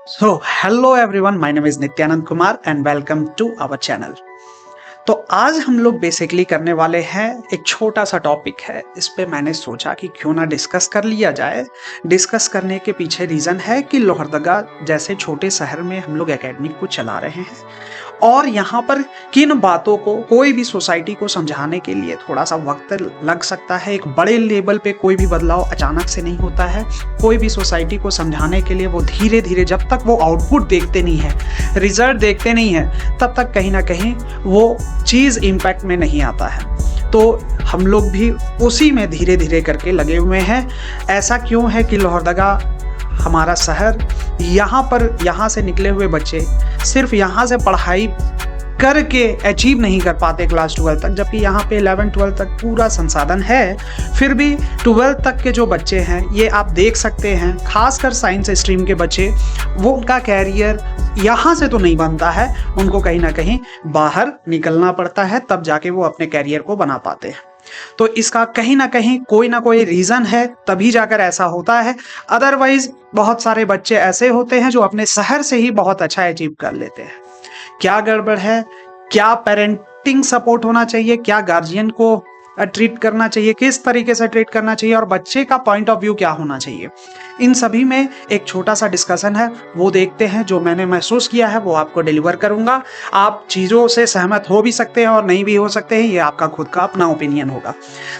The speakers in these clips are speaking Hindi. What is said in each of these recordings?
So, hello everyone, my name is Nityanand Kumar and welcome to our channel. तो आज हम लोग बेसिकली करने वाले हैं एक छोटा सा टॉपिक है। इस पे मैंने सोचा कि क्यों ना डिस्कस कर लिया जाए। डिस्कस करने के पीछे रीज़न है कि लोहरदगा जैसे छोटे शहर में हम लोग एकेडमिक को चला रहे हैं और यहाँ पर किन बातों को कोई भी सोसाइटी को समझाने के लिए थोड़ा सा वक्त लग सकता है। एक बड़े लेवल पे कोई भी बदलाव अचानक से नहीं होता है। कोई भी सोसाइटी को समझाने के लिए वो धीरे धीरे, जब तक वो आउटपुट देखते नहीं है, रिजल्ट देखते नहीं है, तब तक कहीं ना कहीं वो चीज़ इम्पैक्ट में नहीं आता है। तो हम लोग भी उसी में धीरे धीरे करके लगे हुए हैं। ऐसा क्यों है कि लोहरदगा हमारा शहर, यहाँ से निकले हुए बच्चे सिर्फ यहाँ से पढ़ाई करके अचीव नहीं कर पाते क्लास 12 तक, जबकि यहाँ पे 11-12 तक पूरा संसाधन है। फिर भी 12 तक के जो बच्चे हैं, ये आप देख सकते हैं, खासकर साइंस स्ट्रीम के बच्चे, वो उनका कैरियर यहाँ से तो नहीं बनता है, उनको कहीं ना कहीं बाहर निकलना पड़ता है, तब जाके वो अपने कैरियर को बना पाते हैं। तो इसका कहीं ना कहीं कोई ना कोई रीज़न है, तभी जाकर ऐसा होता है। अदरवाइज बहुत सारे बच्चे ऐसे होते हैं जो अपने शहर से ही बहुत अच्छा अचीव कर लेते हैं। क्या गड़बड़ है, क्या पेरेंटिंग सपोर्ट होना चाहिए, क्या गार्जियन को ट्रीट करना चाहिए, किस तरीके से ट्रीट करना चाहिए और बच्चे का पॉइंट ऑफ व्यू क्या होना चाहिए, इन सभी में एक छोटा सा डिस्कशन है, वो देखते हैं। जो मैंने महसूस किया है वो आपको डिलीवर करूंगा। आप चीज़ों से सहमत हो भी सकते हैं और नहीं भी हो सकते हैं, ये आपका खुद का अपना ओपिनियन होगा।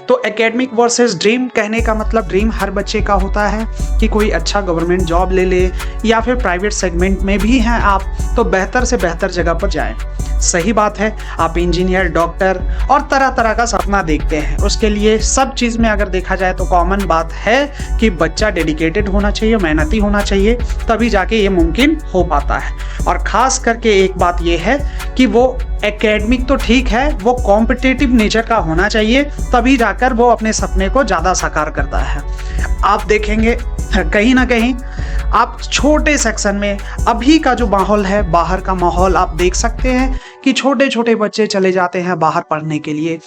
तो एकेडमिक वर्सेस ड्रीम कहने का मतलब, ड्रीम हर बच्चे का होता है कि कोई अच्छा गवर्नमेंट जॉब ले ले या फिर प्राइवेट सेगमेंट में भी हैं आप, तो बेहतर से बेहतर जगह पर जाएं। सही बात है, आप इंजीनियर, डॉक्टर और तरह तरह का सपना देखते हैं। उसके लिए सब चीज़ में अगर देखा जाए तो कॉमन बात है कि बच्चा डेडिकेटेड होना चाहिए, मेहनती होना चाहिए, तभी जाके ये मुमकिन हो पाता है। और ख़ास करके एक बात ये है कि वो एकेडमिक तो ठीक है, वो कॉम्पिटिटिव नेचर का होना चाहिए, तभी जाकर वो अपने सपने को ज़्यादा साकार करता है। आप देखेंगे कहीं ना कहीं आप छोटे सेक्शन में अभी का जो माहौल है, बाहर का माहौल आप देख सकते हैं कि छोटे छोटे बच्चे चले जाते हैं बाहर पढ़ने के लिए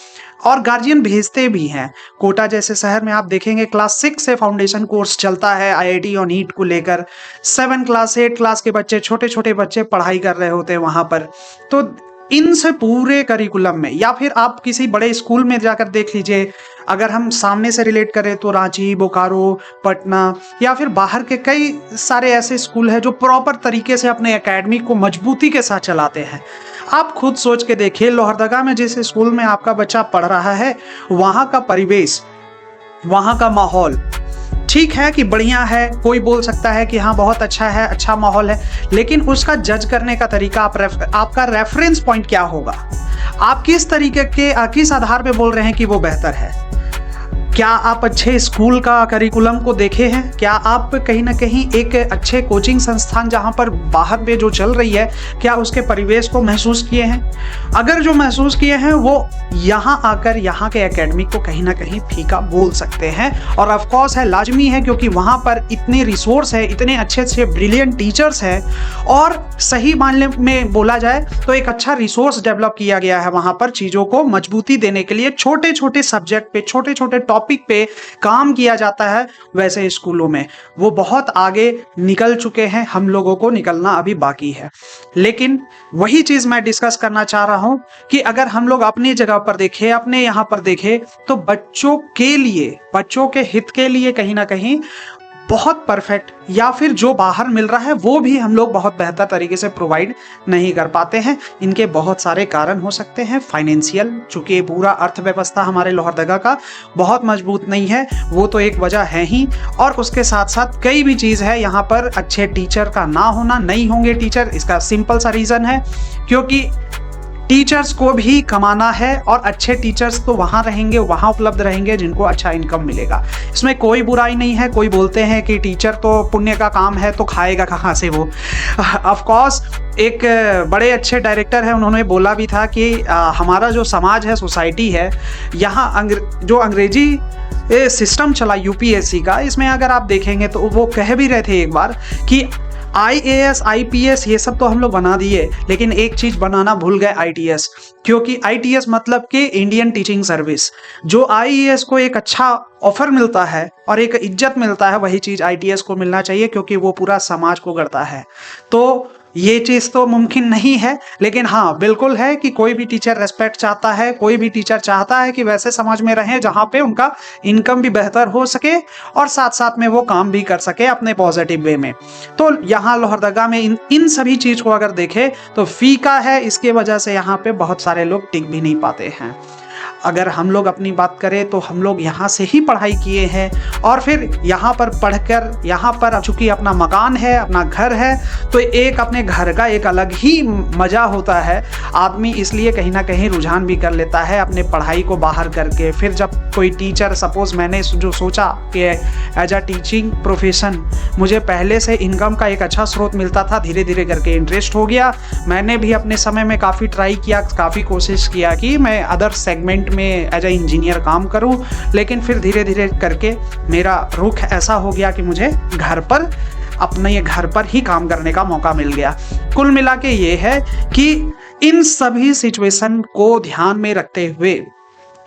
और गार्जियन भेजते भी हैं। कोटा जैसे शहर में आप देखेंगे क्लास 6 से फाउंडेशन कोर्स चलता है IIT और नीट को लेकर। 7 क्लास 8 क्लास के बच्चे, छोटे छोटे बच्चे पढ़ाई कर रहे होते हैं वहाँ पर। तो इनसे पूरे करिकुलम में, या फिर आप किसी बड़े स्कूल में जाकर देख लीजिए, अगर हम सामने से रिलेट करें तो रांची, बोकारो, पटना या फिर बाहर के कई सारे ऐसे स्कूल हैं जो प्रॉपर तरीके से अपने एकेडमी को मजबूती के साथ चलाते हैं। आप खुद सोच के देखिए, लोहरदगा में जिस स्कूल में आपका बच्चा पढ़ रहा है, वहाँ का परिवेश, वहाँ का माहौल ठीक है कि बढ़िया है, कोई बोल सकता है कि हाँ बहुत अच्छा है, अच्छा माहौल है, लेकिन उसका जज करने का तरीका, आपका रेफरेंस पॉइंट क्या होगा? आप किस तरीके के, किस आधार पे बोल रहे हैं कि वो बेहतर है? क्या आप अच्छे स्कूल का करिकुलम को देखे हैं? क्या आप कहीं ना कहीं एक अच्छे कोचिंग संस्थान जहां पर बाहर में जो चल रही है, क्या उसके परिवेश को महसूस किए हैं? अगर जो महसूस किए हैं वो यहां आकर यहाँ के एकेडमिक को कहीं ना कहीं फीका बोल सकते हैं। और ऑफ कोर्स है, लाजमी है, क्योंकि वहां पर इतने रिसोर्स है, इतने अच्छे अच्छे ब्रिलियंट टीचर्स हैं और सही मानने में बोला जाए तो एक अच्छा रिसोर्स डेवलप किया गया है वहां पर चीज़ों को मजबूती देने के लिए। छोटे छोटे सब्जेक्ट पे, छोटे छोटे टॉपिक पे काम किया जाता है। वैसे स्कूलों में वो बहुत आगे निकल चुके हैं, हम लोगों को निकलना अभी बाकी है। लेकिन वही चीज मैं डिस्कस करना चाह रहा हूं कि अगर हम लोग अपनी जगह पर देखें, अपने यहां पर देखें, तो बच्चों के लिए, बच्चों के हित के लिए कहीं ना कहीं बहुत परफेक्ट, या फिर जो बाहर मिल रहा है वो भी हम लोग बहुत बेहतर तरीके से प्रोवाइड नहीं कर पाते हैं। इनके बहुत सारे कारण हो सकते हैं। फाइनेंशियल, चूंकि पूरा अर्थव्यवस्था हमारे लोहरदगा का बहुत मजबूत नहीं है, वो तो एक वजह है ही, और उसके साथ साथ कई भी चीज़ है। यहाँ पर अच्छे टीचर का ना होना, नहीं होंगे टीचर, इसका सिंपल सा रीज़न है क्योंकि टीचर्स को भी कमाना है और अच्छे टीचर्स तो वहाँ रहेंगे, वहाँ उपलब्ध रहेंगे जिनको अच्छा इनकम मिलेगा। इसमें कोई बुराई नहीं है। कोई बोलते हैं कि टीचर तो पुण्य का काम है, तो खाएगा कहाँ से वो? ऑफ कोर्स एक बड़े अच्छे डायरेक्टर हैं, उन्होंने बोला भी था कि हमारा जो समाज है, सोसाइटी है, यहाँ जो अंग्रेजी सिस्टम चला UPSC का, इसमें अगर आप देखेंगे तो वो कह भी रहे थे एक बार कि IAS IPS ये सब तो हम लोग बना दिए, लेकिन एक चीज बनाना भूल गए, ITS। क्योंकि ITS मतलब कि इंडियन टीचिंग सर्विस। जो IAS को एक अच्छा ऑफर मिलता है और एक इज्जत मिलता है, वही चीज ITS को मिलना चाहिए, क्योंकि वो पूरा समाज को गढ़ता है। तो ये चीज तो मुमकिन नहीं है, लेकिन हाँ बिल्कुल है कि कोई भी टीचर रेस्पेक्ट चाहता है, कोई भी टीचर चाहता है कि वैसे समाज में रहें जहाँ पे उनका इनकम भी बेहतर हो सके और साथ साथ में वो काम भी कर सके अपने पॉजिटिव वे में। तो यहाँ लोहरदगा में इन सभी चीज को अगर देखें तो फीका है, इसके वजह से यहाँ पे बहुत सारे लोग टिक भी नहीं पाते हैं। अगर हम लोग अपनी बात करें तो हम लोग यहाँ से ही पढ़ाई किए हैं और फिर यहाँ पर पढ़कर यहाँ पर चूंकि अपना मकान है, अपना घर है, तो एक अपने घर का एक अलग ही मज़ा होता है। आदमी इसलिए कहीं ना कहीं रुझान भी कर लेता है अपने पढ़ाई को बाहर करके। फिर जब कोई टीचर, सपोज मैंने जो सोचा कि एज अ टीचिंग प्रोफेशन मुझे पहले से इनकम का एक अच्छा स्रोत मिलता था, धीरे धीरे करके इंटरेस्ट हो गया। मैंने भी अपने समय में काफ़ी ट्राई किया, काफ़ी कोशिश किया कि मैं अदर सेगमेंट में एज ए इंजीनियर काम करूं, लेकिन फिर धीरे धीरे करके मेरा रुख ऐसा हो गया कि मुझे घर पर अपने ये घर पर ही काम करने का मौका मिल गया। कुल मिला के ये है कि इन सभी सिचुएशन को ध्यान में रखते हुए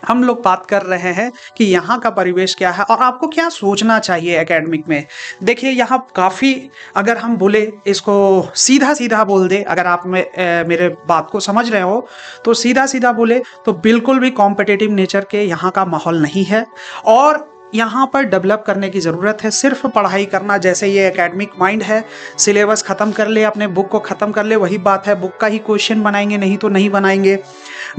हम लोग बात कर रहे हैं कि यहाँ का परिवेश क्या है और आपको क्या सोचना चाहिए एकेडमिक में। देखिए यहाँ काफ़ी, अगर हम बोले इसको सीधा सीधा बोल दे, अगर आप मेरे बात को समझ रहे हो तो सीधा सीधा बोले तो बिल्कुल भी कॉम्पिटिटिव नेचर के यहाँ का माहौल नहीं है और यहाँ पर डेवलप करने की ज़रूरत है। सिर्फ पढ़ाई करना, जैसे ये एकेडमिक माइंड है, सिलेबस ख़त्म कर ले, अपने बुक को ख़त्म कर ले, वही बात है, बुक का ही क्वेश्चन बनाएंगे, नहीं तो नहीं बनाएंगे।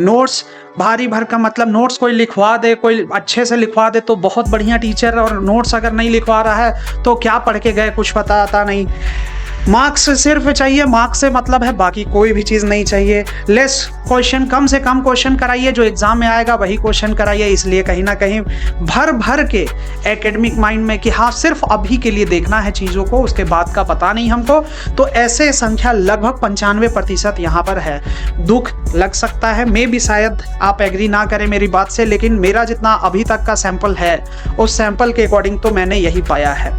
नोट्स भारी भर का, मतलब नोट्स कोई लिखवा दे, कोई अच्छे से लिखवा दे तो बहुत बढ़िया टीचर, और नोट्स अगर नहीं लिखवा रहा है तो क्या पढ़ के गए, कुछ पता आता नहीं। मार्क्स सिर्फ चाहिए, मार्क्स से मतलब है, बाकी कोई भी चीज़ नहीं चाहिए। लेस क्वेश्चन, कम से कम क्वेश्चन कराइए, जो एग्जाम में आएगा वही क्वेश्चन कराइए। इसलिए कहीं ना कहीं भर भर के एकेडमिक माइंड में कि हाँ सिर्फ अभी के लिए देखना है चीज़ों को, उसके बाद का पता नहीं हमको, तो ऐसे संख्या लगभग 95% यहाँ पर है। दुख लग सकता है, मे भी शायद आप एग्री ना करें मेरी बात से, लेकिन मेरा जितना अभी तक का सैंपल है उस सैंपल के अकॉर्डिंग तो मैंने यही पाया है।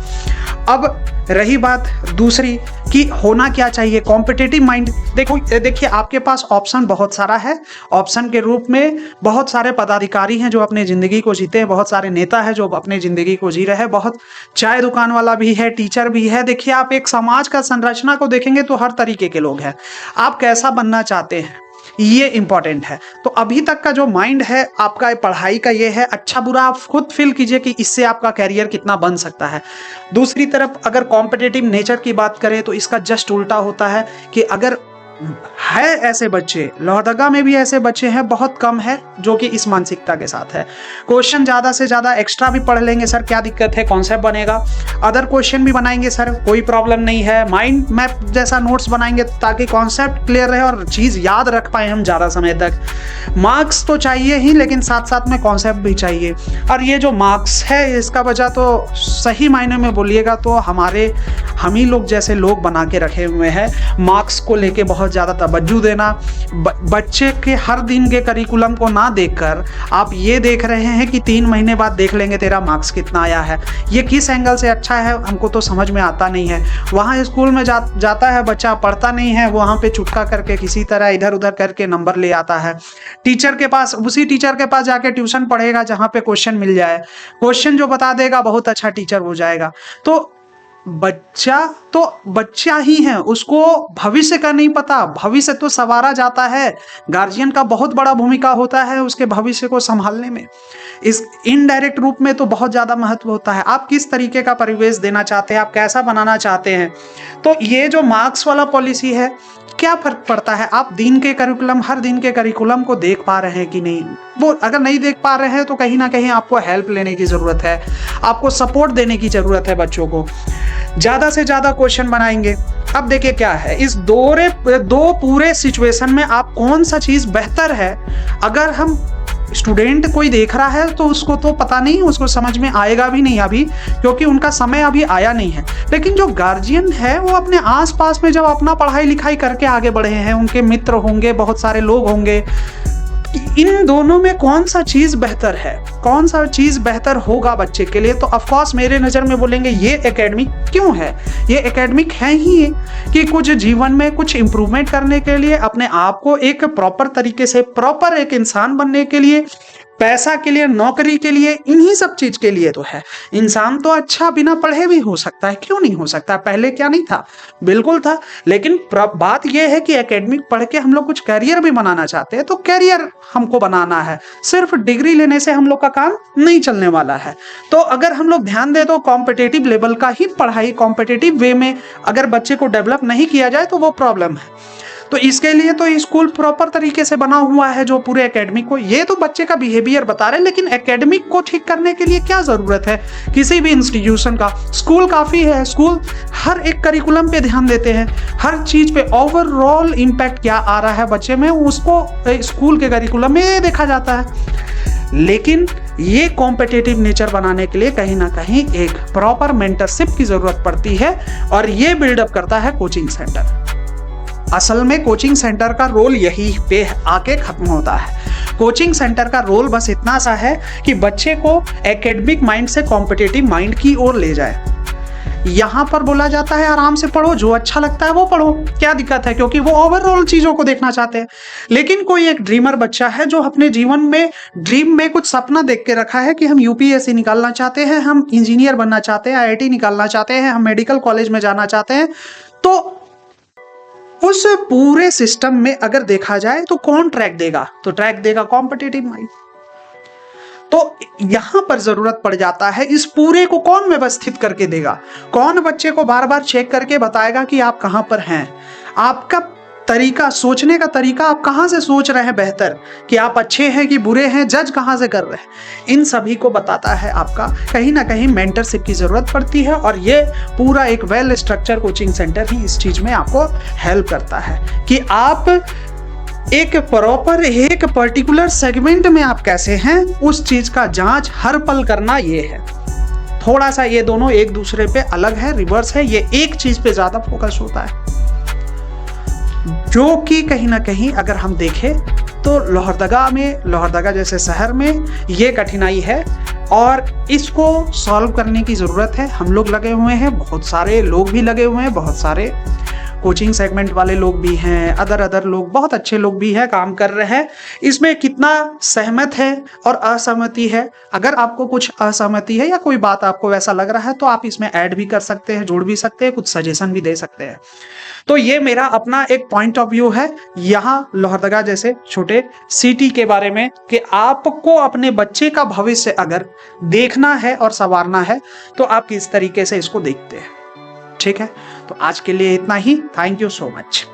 अब रही बात दूसरी कि होना क्या चाहिए, कॉम्पिटिटिव माइंड। देखिए आपके पास ऑप्शन बहुत सारा है। ऑप्शन के रूप में बहुत सारे पदाधिकारी हैं जो अपने ज़िंदगी को जीते हैं, बहुत सारे नेता हैं जो अपने ज़िंदगी को जी रहे हैं, बहुत चाय दुकान वाला भी है, टीचर भी है। देखिए आप एक समाज का संरचना को देखेंगे तो हर तरीके के लोग हैं। आप कैसा बनना चाहते हैं ये इंपॉर्टेंट है। तो अभी तक का जो माइंड है आपका पढ़ाई का ये है, अच्छा बुरा आप खुद फील कीजिए कि इससे आपका कैरियर कितना बन सकता है। दूसरी तरफ अगर कॉम्पिटिटिव नेचर की बात करें तो इसका जस्ट उल्टा होता है कि अगर है ऐसे बच्चे, लोहरदगा में भी ऐसे बच्चे हैं, बहुत कम है जो कि इस मानसिकता के साथ है। क्वेश्चन ज़्यादा से ज़्यादा एक्स्ट्रा भी पढ़ लेंगे सर, क्या दिक्कत है, कॉन्सेप्ट बनेगा, अदर क्वेश्चन भी बनाएंगे सर, कोई प्रॉब्लम नहीं है, माइंड मैप जैसा नोट्स बनाएंगे ताकि कॉन्सेप्ट क्लियर रहे और चीज़ याद रख पाए हम ज़्यादा समय तक। मार्क्स तो चाहिए ही, लेकिन साथ साथ में कॉन्सेप्ट भी चाहिए। और ये जो मार्क्स है इसका वजह तो सही मायने में बोलिएगा तो हम ही लोग जैसे लोग बना के रखे हुए हैं। मार्क्स को लेके बहुत ज़्यादा तवज्जो देना, बच्चे के हर दिन के करिकुलम को ना देखकर आप ये देख रहे हैं कि 3 महीने बाद देख लेंगे तेरा मार्क्स कितना आया है। ये किस एंगल से अच्छा है हमको तो समझ में आता नहीं है। वहाँ स्कूल में जाता है बच्चा, पढ़ता नहीं है, वहाँ पे चुटका करके किसी तरह इधर उधर करके नंबर ले आता है। टीचर के पास, उसी टीचर के पास जाके ट्यूशन पढ़ेगा जहाँ पे क्वेश्चन मिल जाए, क्वेश्चन जो बता देगा बहुत अच्छा टीचर हो जाएगा। तो बच्चा ही है, उसको भविष्य का नहीं पता, भविष्य तो संवारा जाता है। गार्जियन का बहुत बड़ा भूमिका होता है उसके भविष्य को संभालने में। इस इनडायरेक्ट रूप में तो बहुत ज़्यादा महत्व होता है। आप किस तरीके का परिवेश देना चाहते हैं, आप कैसा बनाना चाहते हैं। तो ये जो मार्क्स वाला पॉलिसी है, क्या फर्क पड़ता है आप दिन के करिकुलम, हर दिन के करिकुलम को देख पा रहे हैं कि नहीं। वो अगर नहीं देख पा रहे हैं तो कहीं ना कहीं आपको हेल्प लेने की ज़रूरत है, आपको सपोर्ट देने की ज़रूरत है बच्चों को। ज़्यादा से ज़्यादा क्वेश्चन बनाएंगे। अब देखिए क्या है, इस दो पूरे सिचुएशन में आप कौन सा चीज़ बेहतर है। अगर हम स्टूडेंट कोई देख रहा है तो उसको तो पता नहीं, उसको समझ में आएगा भी नहीं अभी, क्योंकि उनका समय अभी आया नहीं है। लेकिन जो गार्जियन है वो अपने आसपास में जब अपना पढ़ाई लिखाई करके आगे बढ़े हैं, उनके मित्र होंगे, बहुत सारे लोग होंगे, कि इन दोनों में कौन सा चीज बेहतर है, कौन सा चीज बेहतर होगा बच्चे के लिए, तो ऑफ कोर्स मेरे नजर में बोलेंगे ये एकेडमिक क्यों है। ये एकेडमिक है ही कि कुछ जीवन में कुछ इंप्रूवमेंट करने के लिए, अपने आप को एक प्रॉपर तरीके से प्रॉपर एक इंसान बनने के लिए, पैसा के लिए, नौकरी के लिए, इन्हीं सब चीज के लिए तो है। इंसान तो अच्छा बिना पढ़े भी हो सकता है, क्यों नहीं हो सकता। पहले क्या नहीं था, बिल्कुल था। लेकिन बात यह है कि एकेडमिक पढ़ के हम लोग कुछ कैरियर भी बनाना चाहते हैं, तो कैरियर हमको बनाना है, सिर्फ डिग्री लेने से हम लोग का काम नहीं चलने वाला है। तो अगर हम लोग ध्यान दे तो कॉम्पिटेटिव लेवल का ही पढ़ाई, कॉम्पिटेटिव वे में अगर बच्चे को डेवलप नहीं किया जाए तो वो प्रॉब्लम है। तो इसके लिए तो स्कूल प्रॉपर तरीके से बना हुआ है, जो पूरे एकेडमिक को, ये तो बच्चे का बिहेवियर बता रहे हैं, लेकिन एकेडमिक को ठीक करने के लिए क्या जरूरत है किसी भी इंस्टीट्यूशन का। स्कूल काफी है, स्कूल हर एक करिकुलम पे ध्यान देते हैं, हर चीज पे ओवरऑल इम्पैक्ट क्या आ रहा है बच्चे में, उसको स्कूल के करिकुलम में देखा जाता है। लेकिन ये कॉम्पिटिटिव नेचर बनाने के लिए कहीं ना कहीं एक प्रॉपर मेंटरशिप की जरूरत पड़ती है, और ये बिल्डअप करता है कोचिंग सेंटर। असल में कोचिंग सेंटर का रोल यही पे आके खत्म होता है। कोचिंग सेंटर का रोल बस इतना सा है कि बच्चे को एकेडमिक माइंड से कॉम्पिटिटिव माइंड की ओर ले जाए। यहाँ पर बोला जाता है आराम से पढ़ो, जो अच्छा लगता है वो पढ़ो, क्या दिक्कत है, क्योंकि वो ओवरऑल चीजों को देखना चाहते हैं। लेकिन कोई एक ड्रीमर बच्चा है जो अपने जीवन में ड्रीम में कुछ सपना देख के रखा है कि हम यूपीएससी निकालना चाहते हैं, हम इंजीनियर बनना चाहते हैं, आईआईटी निकालना चाहते हैं, हम मेडिकल कॉलेज में जाना चाहते हैं, तो उस पूरे सिस्टम में अगर देखा जाए तो कौन ट्रैक देगा, तो ट्रैक देगा कॉम्पिटिटिव माइंड। तो यहां पर जरूरत पड़ जाता है इस पूरे को कौन व्यवस्थित करके देगा, कौन बच्चे को बार बार चेक करके बताएगा कि आप कहां पर हैं, आपका तरीका, सोचने का तरीका, आप कहां से सोच रहे हैं बेहतर, कि आप अच्छे हैं कि बुरे हैं, जज कहां से कर रहे हैं, इन सभी को बताता है आपका कहीं ना कहीं मेंटरशिप की जरूरत पड़ती है। और ये पूरा एक वेल स्ट्रक्चर कोचिंग सेंटर ही इस चीज में आपको हेल्प करता है कि आप एक प्रॉपर एक पर्टिकुलर सेगमेंट में आप कैसे हैं, उस चीज का जांच हर पल करना। ये है थोड़ा सा, ये दोनों एक दूसरे पे अलग है, रिवर्स है। ये एक चीज पे ज्यादा फोकस होता है, जो कि कहीं ना कहीं अगर हम देखें तो लोहरदगा जैसे शहर में ये कठिनाई है, और इसको सॉल्व करने की ज़रूरत है। हम लोग लगे हुए हैं, बहुत सारे लोग भी लगे हुए हैं, बहुत सारे कोचिंग सेगमेंट वाले लोग भी हैं, अदर लोग, बहुत अच्छे लोग भी हैं, काम कर रहे हैं। इसमें कितना सहमत है और असहमति है, अगर आपको कुछ असहमति है या कोई बात आपको वैसा लग रहा है तो आप इसमें ऐड भी कर सकते हैं, जोड़ भी सकते हैं, कुछ सजेशन भी दे सकते हैं। तो ये मेरा अपना एक पॉइंट ऑफ व्यू है यहाँ लोहरदगा जैसे छोटे सिटी के बारे में, कि आपको अपने बच्चे का भविष्य अगर देखना है और संवारना है तो आप किस तरीके से इसको देखते हैं। ठीक है, तो आज के लिए इतना ही। Thank you so much.